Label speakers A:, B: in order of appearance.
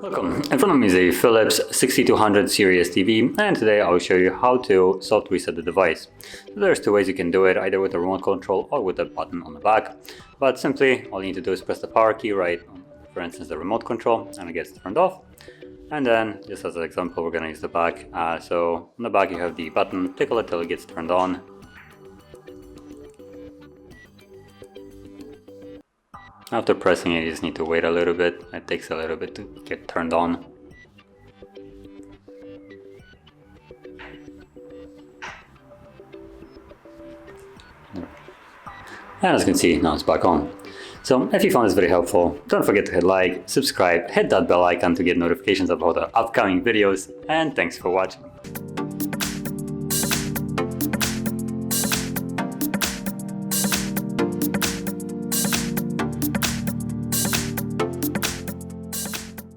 A: Welcome. In front of me is a Philips 6200 series TV, and today I'll show you how to soft reset the device. So there's two ways you can do it, either with the remote control or with the button on the back. But simply, all you need to do is press the power key right on, for instance, the remote control, and it gets turned off. And then, just as an example, we're going to use the back. So on the back you have the button, tickle it till it gets turned on. After pressing it, you just need to wait a little bit. It takes a little bit to get turned on. And as you can see, now it's back on. So if you found this very helpful, don't forget to hit like, subscribe, hit that bell icon to get notifications about the upcoming videos, and thanks for watching.